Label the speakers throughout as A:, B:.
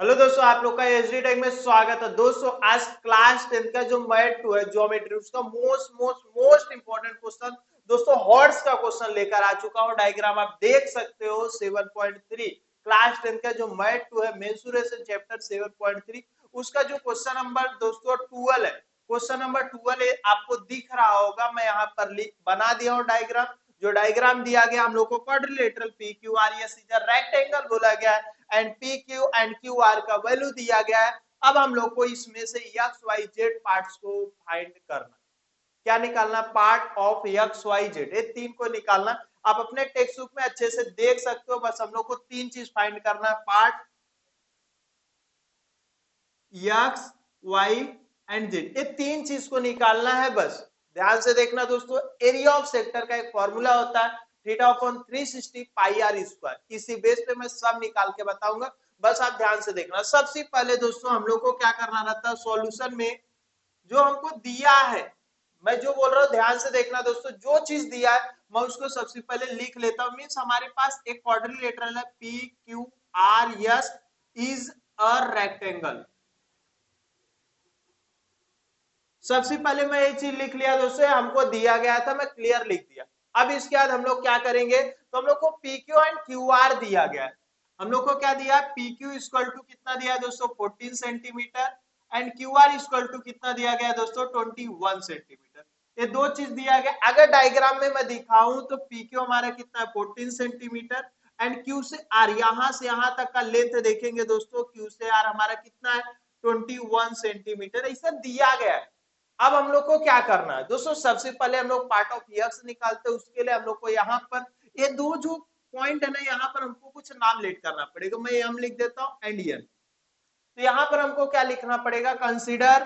A: Hello दोस्तों, आप लोग का एसडी टेक में स्वागत है। दोस्तों आज क्लास 10 का जो मैथ 2 है ज्योमेट्री, उसका most most most important question दोस्तों हॉर्स का क्वेश्चन लेकर आ चुका हूं। डायग्राम आप देख सकते हो 7.3 क्लास 10 का जो मैथ 2 है मेंसुरेशन चैप्टर 7.3 उसका जो क्वेश्चन नंबर दोस्तों 12 है। क्वेश्चन नंबर 12 है, आपको दिख रहा होगा। मैं यहाँ पर बना दिया हूँ डायग्राम। जो डायग्राम दिया गया हम लोग को क्वाड्रिलेटरल पी क्यू आर या सीधा रेक्टेंगल बोला गया है and P Q and Q R का वैल्यू दिया गया है। अब हम लोग को इसमें से एक्स वाई जेड पार्ट्स को फाइंड करना। क्या निकालना? Part of x y z, ये तीन को निकालना। आप अपने टेक्स्ट बुक में अच्छे से देख सकते हो। बस हम लोग को तीन चीज फाइंड करना है, part x y and z, ये तीन चीज को निकालना है। बस ध्यान से देखना दोस्तों। एरिया ऑफ सेक्टर का एक फॉर्मूला होता है theta upon 360 pi r square. इसी बेस पे मैं सब निकाल के बताऊंगा, बस आप ध्यान से देखना। सबसे पहले दोस्तों हम लोग को क्या करना रहता है सॉल्यूशन में, जो हमको दिया है, मैं जो बोल रहा हूँ ध्यान से देखना दोस्तों। जो चीज दिया है मैं उसको सबसे पहले लिख लेता हूँ। मीन्स हमारे पास एक क्वाड्रिलेटरल है, P Q R S is a rectangle. सबसे पहले मैं ये चीज लिख लिया दोस्तों, हमको दिया गया था, मैं क्लियर लिख दिया। अब इसके बाद हम लोग क्या करेंगे, तो हम लोग को P Q and Q are दिया गया है। हम लोग को क्या दिया है, पी क्यू इक्वल टू कितना दिया है दोस्तों 14 centimetre and Q R equal to कितना दिया गया है दोस्तों 21 सेंटीमीटर। ये दो चीज दिया गया। अगर डायग्राम में मैं दिखाऊं तो पी क्यू हमारा कितना है 14 सेंटीमीटर एंड क्यू से आर, यहां से यहां तक का लेंथ देखेंगे दोस्तों, क्यू से आर हमारा कितना है 21 सेंटीमीटर, ऐसा दिया गया है। अब हम लोग को क्या करना है दोस्तों, सबसे पहले हम लोग पार्ट ऑफ एक्स निकालते हैं। उसके लिए हम लोग को यहाँ पर ये दो जो पॉइंट है ना, यहाँ पर हमको कुछ नाम लेट करना पड़ेगा। मैं एम लिख देता हूँ एंड एन। तो यहाँ पर हमको क्या लिखना पड़ेगा, कंसीडर।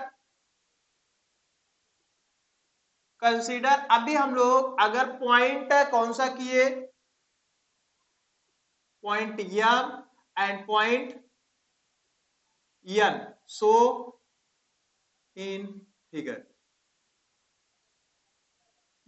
A: कंसीडर अभी हम लोग अगर पॉइंट कौन सा किए, point M and point N, so in figure.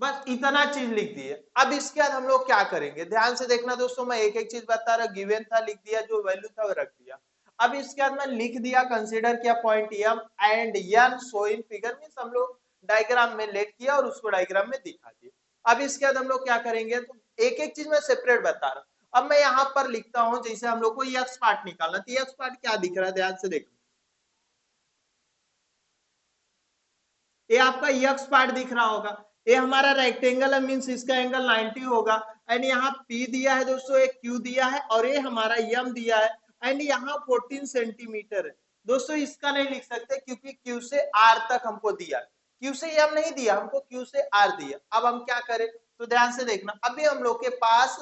A: बस इतना चीज लिख दिए। अब इसके बाद हम लोग क्या करेंगे, ध्यान से देखना दोस्तों। मैं एक एक चीज बता रहा, गिवन था लिख दिया, जो वैल्यू था वो रख दिया। अब इसके बाद मैं लिख दिया, कंसीडर किया point M and N so in figure. Means हम लोग डायग्राम में लेट किया और उसको डायग्राम में दिखा दिया। अब इसके बाद हम लोग क्या करेंगे, तो एक एक चीज मैं सेपरेट बता रहा हूं। अब मैं यहाँ पर लिखता हूं, जैसे हम लोग को एक्स पार्ट निकालना, तो एक्स पार्ट क्या दिख रहा है, ध्यान से देखो। ये आपका यक्स पार्ट दिख रहा होगा। ये हमारा रेक्टेंगल है, मींस इसका एंगल 90 होगा। एंड यहाँ P दिया है दोस्तों, एक Q दिया है और ये हमारा M दिया है एंड यहाँ 14 सेंटीमीटर है। दोस्तों इसका नहीं लिख सकते क्योंकि Q से R तक हमको दिया, Q से M नहीं दिया हमको, Q से R दिया। अब हम क्या करें, तो ध्यान से देखना। अभी हम लोग के पास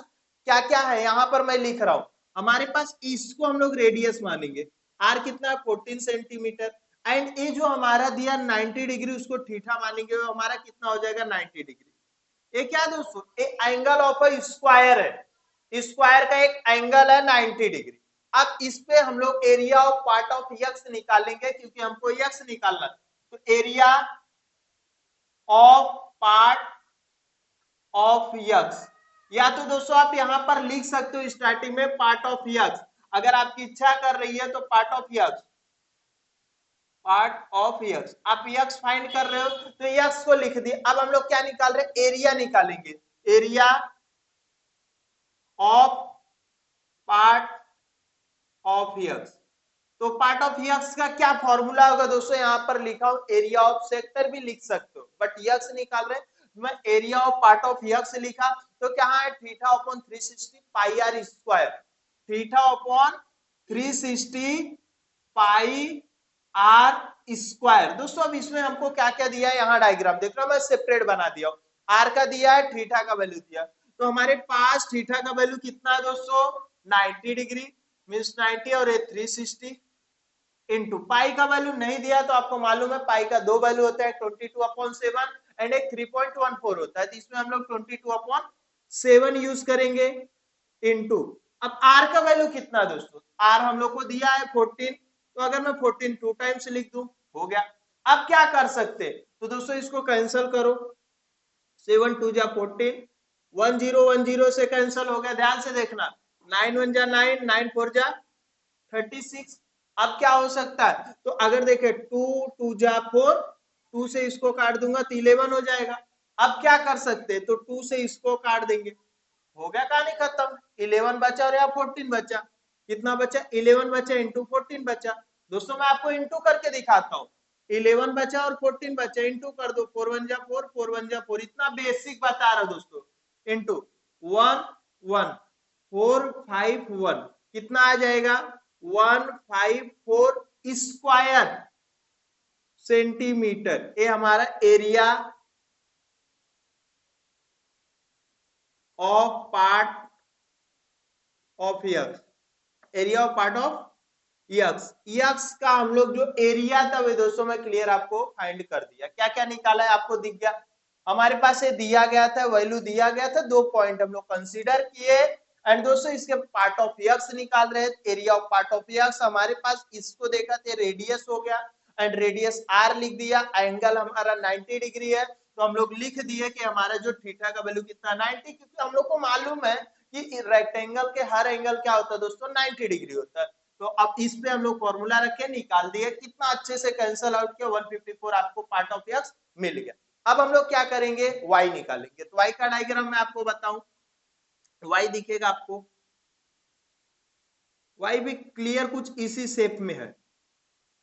A: क्या क्या है, यहाँ पर मैं लिख रहा हूँ। हमारे पास इसको हम लोग रेडियस मानेंगे, R कितना है 14 सेंटीमीटर एंड ये जो हमारा दिया 90 डिग्री, उसको थीटा मानेंगे, हमारा कितना हो जाएगा 90 डिग्री। ये क्या दोस्तों, ये एंगल ऑफ अ स्क्वायर है। स्क्वायर का एक एंगल है 90 डिग्री। अब इस पे हम लोग area of part of x निकालेंगे, क्योंकि हमको एक्स निकालना। तो area of part of x, या तो दोस्तों आप यहां पर लिख सकते हो स्टार्टिंग में पार्ट ऑफ एक्स। अगर आपकी इच्छा कर रही है तो part of x, part of x. आप एक्स फाइंड कर रहे हो तो एक्स को लिख दिए। अब हम लोग क्या निकाल रहे हैं, एरिया निकालेंगे। Area of part of X. तो पार्ट ऑफ एक्स का क्या फॉर्मूला होगा दोस्तों, यहां पर लिखा हूं, एरिया ऑफ सेक्टर भी लिख सकते हो, बट एक्स निकाल रहे हैं। मैं area of part of x लिखा, तो क्या है theta upon 360 pi r square. Theta upon 360 pi r square. दोस्तों अब इसमें हमको क्या क्या दिया है, यहाँ डायग्राम देख रहा हूं मैं, सेपरेट बना दिया हूं। आर का दिया है, थीटा का वैल्यू दिया, तो हमारे पास थीटा का वैल्यू कितना है दोस्तों 90 डिग्री, मींस 90 और 360 इंटू पाई का वैल्यू नहीं दिया, तो आपको मालूम है पाई का दो वैल्यू होता है, 22/7 एंड एक 3.14 होता है। तो इसमें हम लोग 22/7 यूज करेंगे इंटू। अब आर का वैल्यू कितना दोस्तों, आर हम लोग को दिया है 14, तो अगर मैं 14 टू टाइम्स लिख दूं हो गया। अब क्या कर सकते, तो दोस्तों इसको कैंसिल करो, 7 2 जा 14, 1010 से कैंसिल हो गया। ध्यान से देखना, 9 1 जा 9, 9 4 जा 36, अब क्या हो सकता है, तो अगर देखे 2 2 जा 4, 2 से इसको काट दूंगा तो 11 हो जाएगा। अब क्या कर सकते हैं, तो 2 से इसको काट देंगे, हो गया कहानी खत्म। 11 बचा और यहाँ 14 बचा। कितना बचा, 11 बचा इंटू 14 बचा। दोस्तों मैं आपको इंटू करके दिखाता हूँ। 11 बचा और 14 बचा, इंटू कर दो, 4 1 जा 4, 4 1 जा 4, इतना बेसिक बता रहा दोस्तों। इंटू 1 1 4 5 1, कितना आ जाएगा 154 स्क्वायर सेंटीमीटर। ये हमारा area of part of x, area of part of x. X का हम लोग जो एरिया था वे दोस्तों मैं क्लियर आपको फाइंड कर दिया। क्या क्या निकाला है आपको दिख गया। हमारे पास ये दिया गया था, वैल्यू दिया गया था, 2 पॉइंट हम लोग कंसीडर किए एंड दोस्तों इसके पार्ट ऑफ यक्स निकाल रहे थे। Area of part of x हमारे पास, इसको देखा थे रेडियस हो गया एंड रेडियस आर लिख दिया। एंगल हमारा 90 डिग्री है, तो हम लोग लिख दिए कि हमारा जो थीटा का वैल्यू कितना 90, क्योंकि हम लोग को मालूम है कि रेक्टेंगल के हर एंगल क्या होता है दोस्तों 90 डिग्री होता है। तो अब इस पे हम लोग फॉर्मूला रखे, निकाल दिए, कितना अच्छे से कैंसल आउट किया, 154 आपको पार्ट ऑफ यक्स मिल गया। अब हम लोग क्या करेंगे, y निकालेंगे। तो y का डायग्राम मैं आपको बताऊं, y दिखेगा आपको, y भी क्लियर कुछ इसी शेप में है।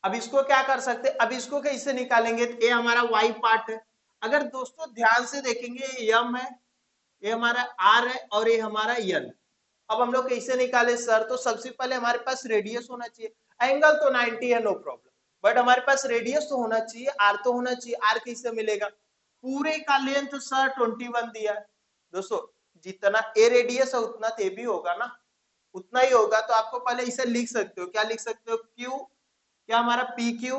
A: अब इसको क्या कर सकते, अब इसको कैसे निकालेंगे, ये हमारा y पार्ट है। अगर दोस्तों ध्यान से देखेंगे, ये m है, ये हमारा r है और ये हमारा n। अब हम लोग कैसे निकाले सर, तो सबसे पहले हमारे पास रेडियस होना चाहिए। एंगल तो 90 है, नो प्रॉब्लम, बट हमारे पास रेडियस तो होना चाहिए, आर तो होना चाहिए। आर कैसे मिलेगा, पूरे का लेंथ सर 21 दिया है दोस्तों, जितना ए रेडियस है उतना ते भी होगा ना, उतना ही होगा। तो आपको पहले इसे लिख सकते हो, क्या लिख सकते हो, क्यू, क्या हमारा पी क्यू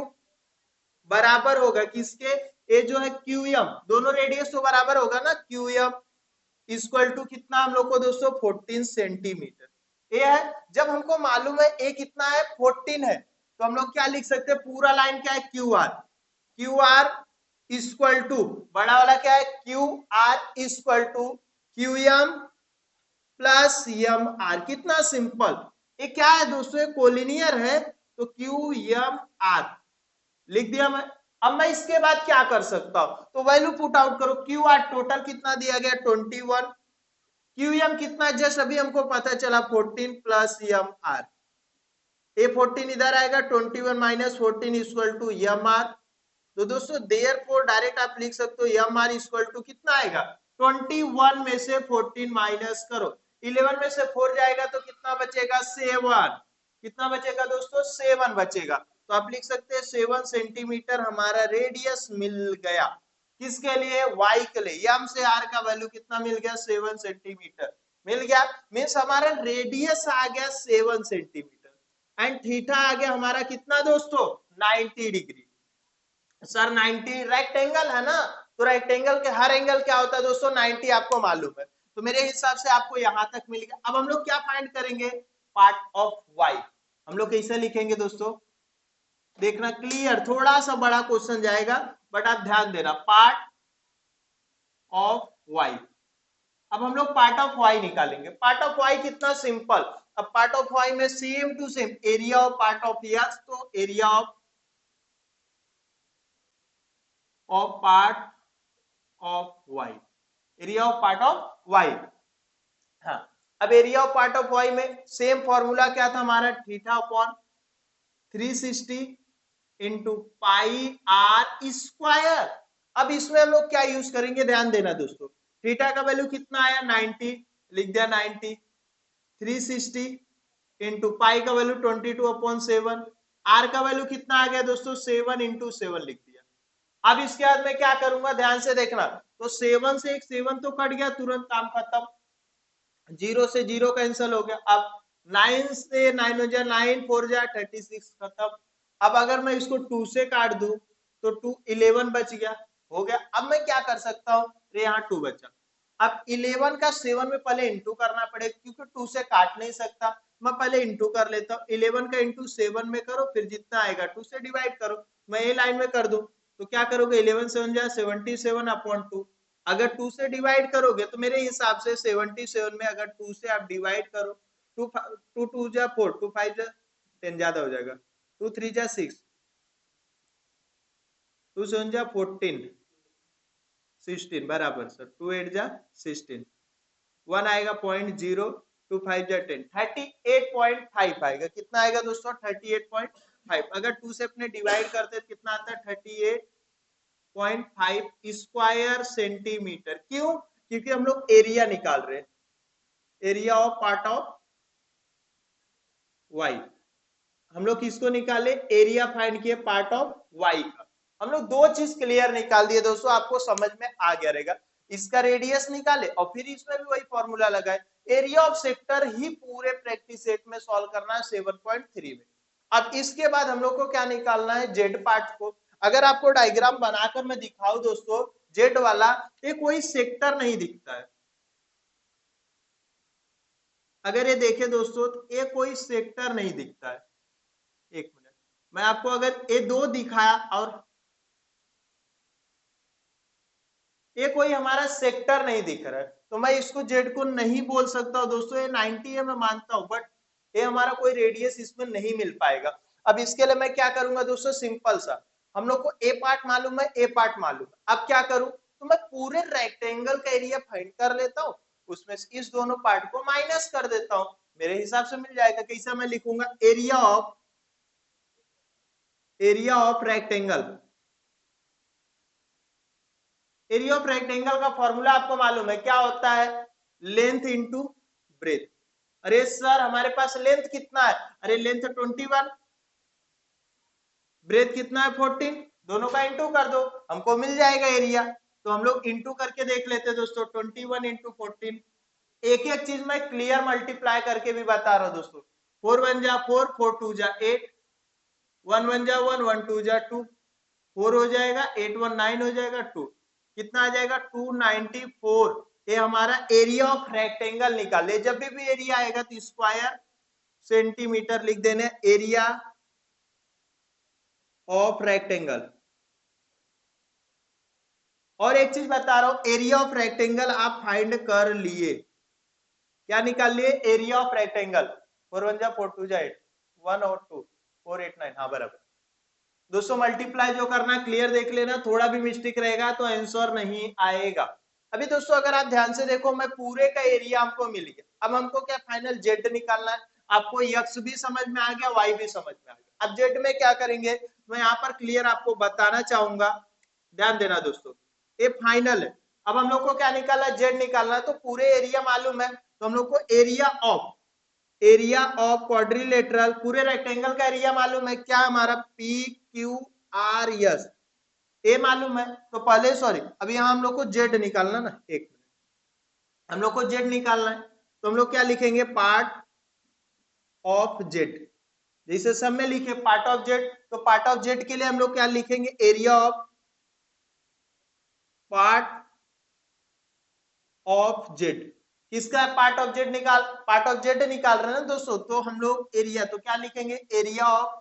A: बराबर होगा किसके, ये जो है क्यू एम, दोनों रेडियस तो बराबर होगा ना, क्यू एम इक्वल टू कितना हम लोग को दोस्तों 14 सेंटीमीटर। ये है, जब हमको मालूम है ए कितना है 14 है, तो हम लोग क्या लिख सकते हैं, पूरा लाइन क्या है Q R, Q R equal to बड़ा वाला क्या है Q R equal to Q M plus M R. कितना सिंपल, ये क्या है दोस्तों, ये कोलिनियर है, तो क्यू एम आर लिख दिया मैं। अब मैं इसके बाद क्या कर सकता हूं, तो वैल्यू पुट आउट करो, क्यू आर टोटल कितना दिया गया 21, क्यू एम कितना जस्ट अभी हमको पता चला 14 प्लस एम आर, ए 14 इधर आएगा, 21 minus 14 equal to M R. तो दोस्तों देयरफॉर डायरेक्ट आप लिख सकते हो एम आर इक्वल टू कितना आएगा, 21 में से 14 माइनस करो, 11 में से 4 जाएगा तो कितना बचेगा 7, कितना बचेगा दोस्तों 7 बचेगा। तो आप लिख सकते हैं 7 सेंटीमीटर हमारा रेडियस मिल गया, किसके लिए, y के लिए। एम से आर का वैल्यू कितना मिल गया 7 सेंटीमीटर मिल गया, मीन्स हमारा रेडियस आ गया 7 सेंटीमीटर एंड थीटा आ गया हमारा कितना दोस्तों 90 डिग्री। सर 90 रेक्टेंगल है ना, तो रेक्टेंगल के हर एंगल क्या होता है दोस्तों 90, आपको मालूम है, तो मेरे हिसाब से आपको यहां तक मिल गया। अब हम लोग क्या फाइंड करेंगे, पार्ट ऑफ वाई। हम लोग कैसे लिखेंगे दोस्तों, देखना क्लियर, थोड़ा सा बड़ा क्वेश्चन जाएगा बट आप ध्यान देना, पार्ट ऑफ वाई। अब हम लोग पार्ट ऑफ वाई निकालेंगे। पार्ट ऑफ वाई कितना सिंपल, अब पार्ट ऑफ वाई में same to same area of part of X, तो area of part of Y, area of part of Y. हाँ, अब area of part of Y में same formula क्या था हमारा, theta upon 360 into pi r square. अब इसमें हम लोग क्या यूज करेंगे, ध्यान देना दोस्तों, थीटा का वैल्यू कितना आया 90, लिख दिया 90, 360 इंटू पाई का वैल्यू 22/7, आर का वैल्यू कितना आ गया दोस्तों 7 इंटू 7 लिख दिया। अब इसके बाद में क्या करूंगा, ध्यान से देखना, तो 7 से एक 7 तो कट गया, तुरंत काम खत्म, 0 से 0 कैंसिल हो गया। अब 9 से 9 हो जाए 9 4 जा 36 खत्म। अब अगर मैं इसको 2 से काट दूं तो 2 11 बच गया, हो गया। अब मैं क्या कर सकता हूँ, यहाँ 2 बचा। अब 11 का 7 में पहले इंटू करना पड़ेगा, क्योंकि 2 से काट नहीं सकता, मैं पहले इंटू कर लेता हूँ। 11 का इंटू 7 में करो, फिर जितना आएगा 2 से डिवाइड करो। मैं ये लाइन में कर दूं तो क्या करोगे, 11 7 जा 77/2। अगर 2 से डिवाइड करोगे तो मेरे हिसाब से 77 में अगर 2 से आप डिवाइड करो, 2 2 2 जा 4, 2 5 जा 10 ज्यादा हो जाएगा, 2 3 जा 6, 2 7 जा 14, 16 बराबर सर, 2 8 जा 16, 1 आएगा 0.0, 2 5 जा 10, 38.5 आएगा। कितना आएगा दोस्तों? 38.5। अगर 2 से अपने डिवाइड करते तो कितना आता है? 38.5 स्क्वायर सेंटीमीटर। क्यों? क्योंकि हम लोग एरिया निकाल रहे हैं, area of part of y. हम लोग किसको निकाले? एरिया फाइंड किए पार्ट ऑफ वाई का। हम लोग दो चीज क्लियर निकाल दिए दोस्तों, आपको समझ में आ गया रहेगा। इसका रेडियस निकाले और फिर इसमें भी वही फॉर्मूला लगाए। एरिया ऑफ सेक्टर ही पूरे प्रैक्टिस सेट में सॉल्व करना है 7.3 में। अब इसके बाद हम लोग को क्या निकालना है? जेड पार्ट को। अगर आपको डायग्राम बनाकर मैं दिखाऊं दोस्तों, जेड वाला, ये कोई सेक्टर नहीं दिखता है। अगर ये देखें दोस्तों तो ये कोई सेक्टर नहीं दिखता है। एक मिनट, मैं आपको अगर ये दो दिखाया और ये कोई हमारा सेक्टर नहीं दिख रहा है तो मैं इसको जेड को नहीं बोल सकता हूं दोस्तों। ये 90 है मैं मानता हूं, बट ये हमारा कोई रेडियस इसमें नहीं मिल पाएगा। अब इसके लिए मैं क्या करूंगा दोस्तों? सिंपल सा, हम लोग को ए पार्ट मालूम है, ए पार्ट मालूम है। अब क्या करूं? तो मैं पूरे रेक्टेंगल का एरिया फाइंड कर लेता हूं, उसमें से इस दोनों पार्ट को माइनस कर देता हूं, मेरे हिसाब से मिल जाएगा। कैसा मैं लिखूंगा? Area of rectangle. Area of rectangle का फॉर्मूला आपको मालूम है क्या होता है? Length into breadth. अरे सर हमारे पास लेंथ कितना है? अरे लेंथ 21, ब्रेथ कितना है? 14, दोनों का इंटू कर दो, हमको मिल जाएगा एरिया। तो हम लोग इंटू करके देख लेते हैं दोस्तों, 21 इंटू 14। एक एक चीज मैं क्लियर मल्टीप्लाई करके भी बता रहा हूं दोस्तों। 4 1 जा 4, 4 2 जा 8, 1 1 जा 1, 1 2 जा 2, 4 हो जाएगा, 8 1 9 हो जाएगा, 2 कितना आ जाएगा? 294। ये हमारा एरिया ऑफ रेक्टेंगल निकाले। जब भी एरिया आएगा तो स्क्वायर सेंटीमीटर लिख देने, एरिया ऑफ रेक्टेंगल। और एक चीज बता रहा हूं, एरिया ऑफ रेक्टेंगल आप फाइंड कर लिए। क्या निकाल लिए? Area of rectangle. 4 1 जा 4 2 जा 8, 1 और 2, 4 8 9, हाँ बराबर। दोस्तों मल्टीप्लाई जो करना क्लियर देख लेना, थोड़ा भी मिस्टेक रहेगा तो आंसर नहीं आएगा। अभी दोस्तों अगर आप ध्यान से देखो, मैं पूरे का एरिया हमको मिल गया। अब हमको क्या फाइनल जेड निकालना है। आपको एक्स भी समझ में आ गया, वाई भी समझ में आ गया। अब जेड में क्या करेंगे मैं यहाँ पर क्लियर आपको बताना चाहूंगा, ध्यान देना दोस्तों। ये फाइनल है। अब हम लोग को क्या निकालना है? जेड निकालना है। तो पूरे एरिया मालूम है तो हम लोग को एरिया ऑफ क्वाड्रिलेटरल, पूरे रेक्टेंगल का एरिया मालूम है क्या हमारा? पी क्यू आर एस, ए मालूम है। तो पहले सॉरी, अभी यहाँ हम लोग को जेड निकालना ना, एक मिनट, हम लोग को जेड निकालना है। तो हम लोग क्या लिखेंगे? Part of Z. जैसे सब में लिखे पार्ट ऑफ जेड, तो पार्ट ऑफ जेड के लिए हम लोग क्या लिखेंगे? Area of part of Z. किसका part of Z part of Z निकाल रहे हैं ना दोस्तों, तो हम लोग एरिया, तो क्या लिखेंगे? Area of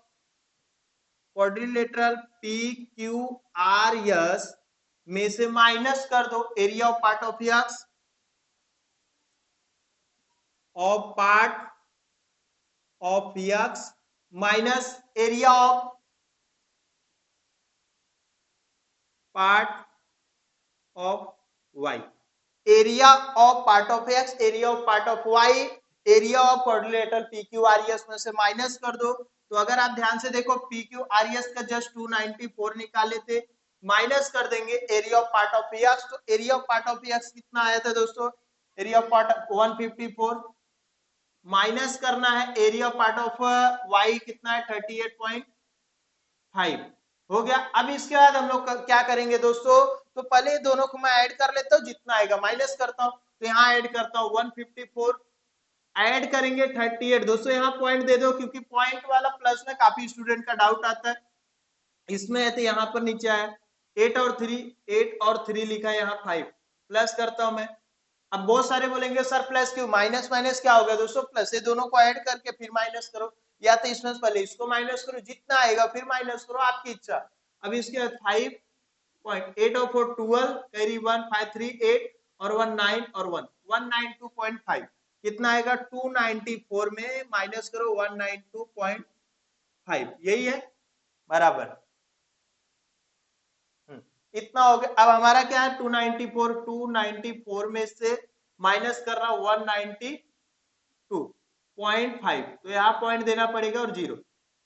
A: quadrilateral P Q R S में से माइनस कर दो area of part of x minus area of part of Y. Area of part of x, area of part of Y, area of quadrilateral P Q R S में से minus कर दो। तो अगर आप ध्यान से देखो, पी क्यू आर एस का जस्ट 294 निकाले थे, माइनस कर देंगे area of part of X. तो area of part of X कितना आया था दोस्तों? एरिया ऑफ पार्ट 154, माइनस करना है area of part of Y कितना है? 38.5 हो गया। अब इसके बाद हम लोग क्या करेंगे दोस्तों? तो पहले दोनों को मैं ऐड कर लेता हूं, जितना आएगा माइनस करता हूं। तो यहाँ ऐड करता हूं 154, ऐड करेंगे 38। दोस्तों यहाँ पॉइंट दे दो, क्योंकि पॉइंट वाला प्लस में काफी स्टूडेंट का डाउट आता है। इसमें है तो यहाँ पर नीचे आया 8 और 3, 8 और 3 लिखा है, यहाँ 5 प्लस करता हूं मैं। अब बहुत सारे बोलेंगे सर प्लस क्यों? माइनस माइनस क्या होगा दोस्तों? प्लस। ये दोनों को ऐड करके फिर माइनस करो, या तो इसमें पहले इसको माइनस करो, जितना आएगा फिर माइनस करो, आपकी इच्छा। अब इसके बाद 5.8 और 4 12 कैरी 1 5 3 8 और 1 9 और 1 192.5 कितना आएगा? 294 में माइनस करो 192.5, 5, यही है बराबर। इतना हो गया। अब हमारा क्या है 294 में से माइनस कर रहा 192.5, तो यहाँ पॉइंट देना पड़ेगा और 0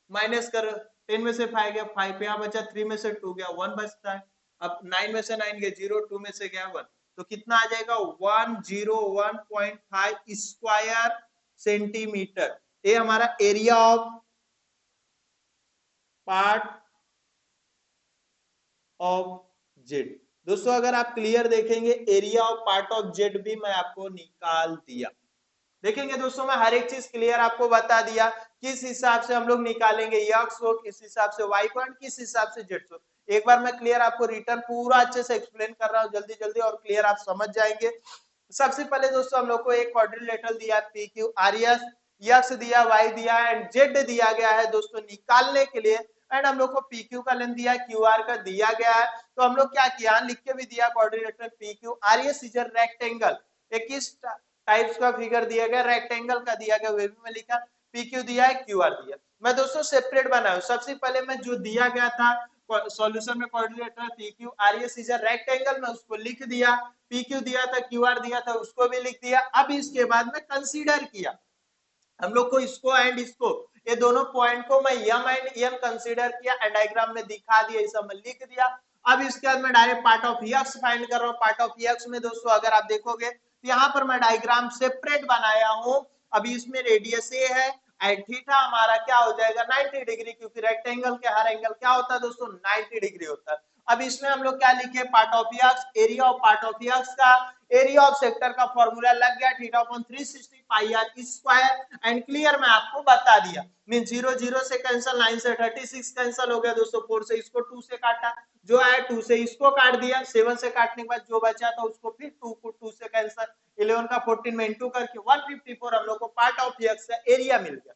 A: माइनस कर 10 में से 5 गया 5, यहाँ बचा 3 में से 2 गया 1 बचता है। अब 9 में से 9 गया 0, 2 में से गया 1, तो कितना आ जाएगा 101.5 स्क्वायर सेंटीमीटर। ये हमारा area of part of Z. दोस्तों अगर आप क्लियर देखेंगे area of part of Z भी मैं आपको निकाल दिया। देखेंगे दोस्तों मैं हर एक चीज क्लियर आपको बता दिया, किस हिसाब से हम लोग निकालेंगे एक्स को, किस हिसाब से वाई को, किस हिसाब से जेड को। एक बार मैं क्लियर आपको रिटर्न पूरा अच्छे से एक्सप्लेन कर रहा हूँ जल्दी जल्दी, और क्लियर आप समझ जाएंगे। सबसे पहले दोस्तों हम लोग को एक क्वाड्रिलेटरल दिया P Q R S, x दिया, वाई दिया एंड जेड दिया गया है दोस्तों निकालने के लिए। एंड हम लोग को पी क्यू का लेंथ दिया, क्यू आर का दिया गया है। तो हम लोग क्या किया, लिख के भी दिया quadrilateral P Q R S is a rectangle. एक किस टाइप्स का फिगर दिया गया, रेक्टेंगल का दिया गया, वे भी मैं लिखा, पी क्यू दिया है, क्यू आर दिया। मैं दोस्तों सेपरेट बनाया, सबसे पहले मैं जो दिया गया था सॉल्यूशन में quadrilateral P Q R S is a rectangle, मैं उसको लिख दिया, पी क्यू दिया था, क्यू आर दिया था, उसको भी लिख दिया। अब इसके बाद में कंसीडर किया हम लोग को इसको एंड इसको, ये दोनों पॉइंट को मैं यम एंड एन कंसीडर किया एंड डायग्राम में दिखा दिया, ये सब मैं लिख दिया। अब इसके बाद मैं direct part of x find कर रहा हूँ। पार्ट ऑफ एक्स में दोस्तों अगर आप देखोगे तो यहाँ पर मैं डायग्राम सेपरेट बनाया हूँ। अभी इसमें रेडियस ए है एंड थीटा हमारा क्या हो जाएगा 90 डिग्री, क्योंकि रेक्टेंगल के हर एंगल क्या होता है दोस्तों 90 डिग्री होता है। अब इसमें हम लोग क्या लिखे, part of x, area of part of x का, एरिया ऑफ सेक्टर का फॉर्मूला लग गया theta upon 360 pi r square and clear मैं आपको बता दिया। मीन 0 0 से कैंसिल, 9 से 36 कैंसिल हो गया दोस्तों, 4 से इसको 2 से काटा, जो है 2 से इसको काट दिया, 7 से काटने के बाद जो बचा था उसको फिर 2 को 2 से कैंसिल, 11 का 14 में इंटू करके 154 हम लोग को पार्ट ऑफ एक्स का एरिया मिल गया।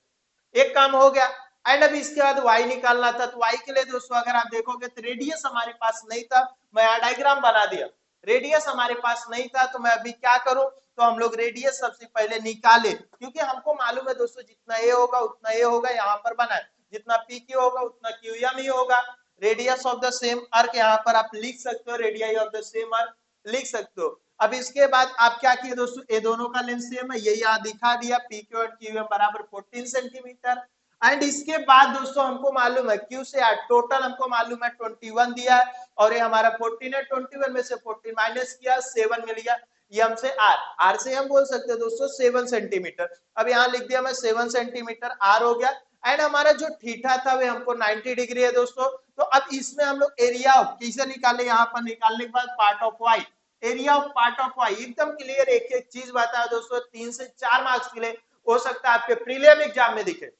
A: एक काम हो गया। एंड अभी इसके बाद y निकालना था, तो y के लिए दोस्तों अगर आप देखोगे तो रेडियस हमारे पास नहीं था, मैं यहाँ डायग्राम बना दिया। रेडियस हमारे पास नहीं था तो मैं अभी क्या करूं, तो हम लोग रेडियस सबसे पहले निकाले, क्योंकि हमको मालूम है दोस्तों जितना ए होगा उतना ए होगा, यहाँ पर बना है, जितना पी क्यू होगा उतना क्यू एम ही होगा। रेडियस ऑफ द सेम अर्क यहाँ पर आप लिख सकते हो, रेडियस ऑफ द सेम अर्क लिख सकते हो। अब इसके बाद आप क्या किए दोस्तों, ये दोनों का लेंथ सेम है, ये यहाँ दिखा दिया, पी क्यू और क्यू एम बराबर 14 सेंटीमीटर। एंड इसके बाद दोस्तों हमको मालूम है क्यू से आर टोटल हमको मालूम है 21 दिया है, और ये हमारा 14 है, 21 में से 14 माइनस किया 7 मिल गया, ये हमसे आर से हम बोल सकते हैं दोस्तों 7 सेंटीमीटर। अब यहाँ लिख दिया मैं 7 सेंटीमीटर आर हो गया। एंड हमारा जो थीटा था वे हमको 90 डिग्री है दोस्तों। तो अब इसमें हम लोग एरिया ऑफ किसे निकाले, यहाँ पर निकालने के बाद part of Y, area of part of y एकदम क्लियर। एक एक चीज बताया दोस्तों, 3 से 4 मार्क्स के लिए हो सकता है आपके प्रीलिम एग्जाम में दिखे,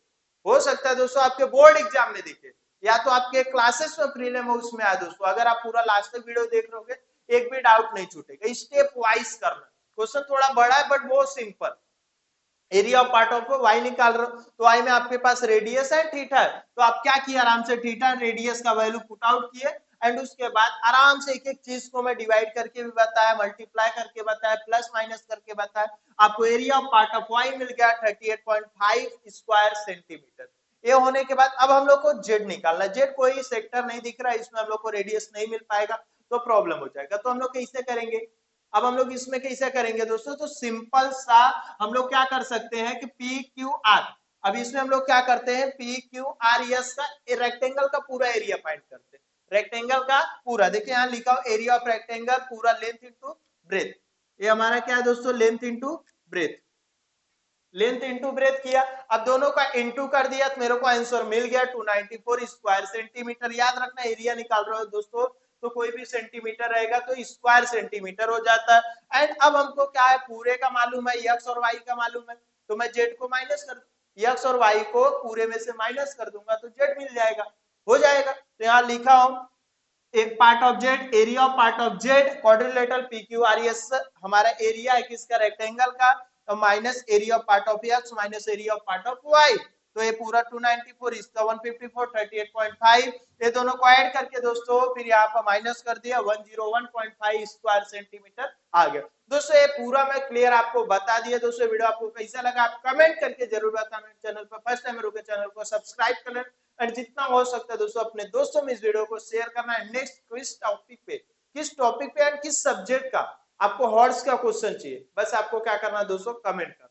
A: हो सकता है दोस्तों आपके बोर्ड एग्जाम में दिखे, या तो आपके क्लासेस में प्रीलिम हो उसमें आए दोस्तों। अगर आप पूरा लास्ट तक वीडियो देख रहे हो एक भी डाउट नहीं छूटेगा। स्टेप वाइज करना, क्वेश्चन थोड़ा बड़ा है बट बहुत simple. Area of part of y निकाल रहे हो, तो वाई में आपके पास रेडियस है, थीटा है, तो आप क्या किए आराम से थीटा रेडियस का वैल्यू पुट आउट किए एंड उसके बाद आराम से एक एक चीज को मैं डिवाइड करके भी बताया, मल्टीप्लाई करके बताया, प्लस माइनस करके बताया। आपको area of part of Y मिल गया 38.5 स्क्वायर सेंटीमीटर। ये होने के बाद अब हम लोग को जेड निकालना है। जेड कोई सेक्टर नहीं दिख रहा है, इसमें हम लोग को रेडियस नहीं मिल पाएगा तो प्रॉब्लम हो जाएगा। तो हम लोग कैसे करेंगे, अब हम लोग इसमें कैसे करेंगे दोस्तों, तो सिंपल सा हम लोग क्या कर सकते हैं कि पी क्यू आर, अब इसमें हम लोग क्या करते हैं पी क्यू आर एस का रेक्टेंगल का पूरा एरिया फाइंड करते हैं। रेक्टेंगल का पूरा देखिए यहाँ लिखा हो एरिया ऑफ रेक्टेंगल पूरा लेंथ इंटू ब्रेथ, ये हमारा क्या है दोस्तों length into breadth, length into breadth किया। अब दोनों का इंटू कर दिया तो मेरे को आंसर मिल गया 294 स्क्वायर सेंटीमीटर। याद रखना एरिया निकाल रहे हो दोस्तों तो कोई भी सेंटीमीटर रहेगा तो स्क्वायर सेंटीमीटर हो जाता है। एंड अब हमको क्या है पूरे का मालूम है, एक्स और वाई का मालूम है, तो मैं जेड को माइनस कर दूंगा, एक्स और वाई को पूरे में से माइनस कर दूंगा तो जेड मिल जाएगा, हो जाएगा। तो यहाँ लिखा हो एक part of z, area of part of z quadrilateral P Q R S हमारा एरिया है किसका रेक्टेंगल का, तो minus area of part of x minus area of part of y. तो ये पूरा 294, इसका 154, 38.5, ये दोनों को ऐड करके दोस्तों फिर यहाँ पर माइनस कर दिया 101.5 स्क्वायर सेंटीमीटर आ गया। दोस्तों ये पूरा मैं क्लियर आपको बता दिया। दोस्तों वीडियो आपको कैसा लगा आप कमेंट करके जरूर बताना। चैनल पर फर्स्ट टाइम रुके चैनल को सब्सक्राइब कर लें और जितना हो सकता है दोस्तों अपने दोस्तों में इस वीडियो को शेयर करना है। नेक्स्ट किस टॉपिक पे एंड किस सब्जेक्ट का आपको हॉर्स का क्वेश्चन चाहिए, बस आपको क्या करना है दोस्तों, कमेंट करना।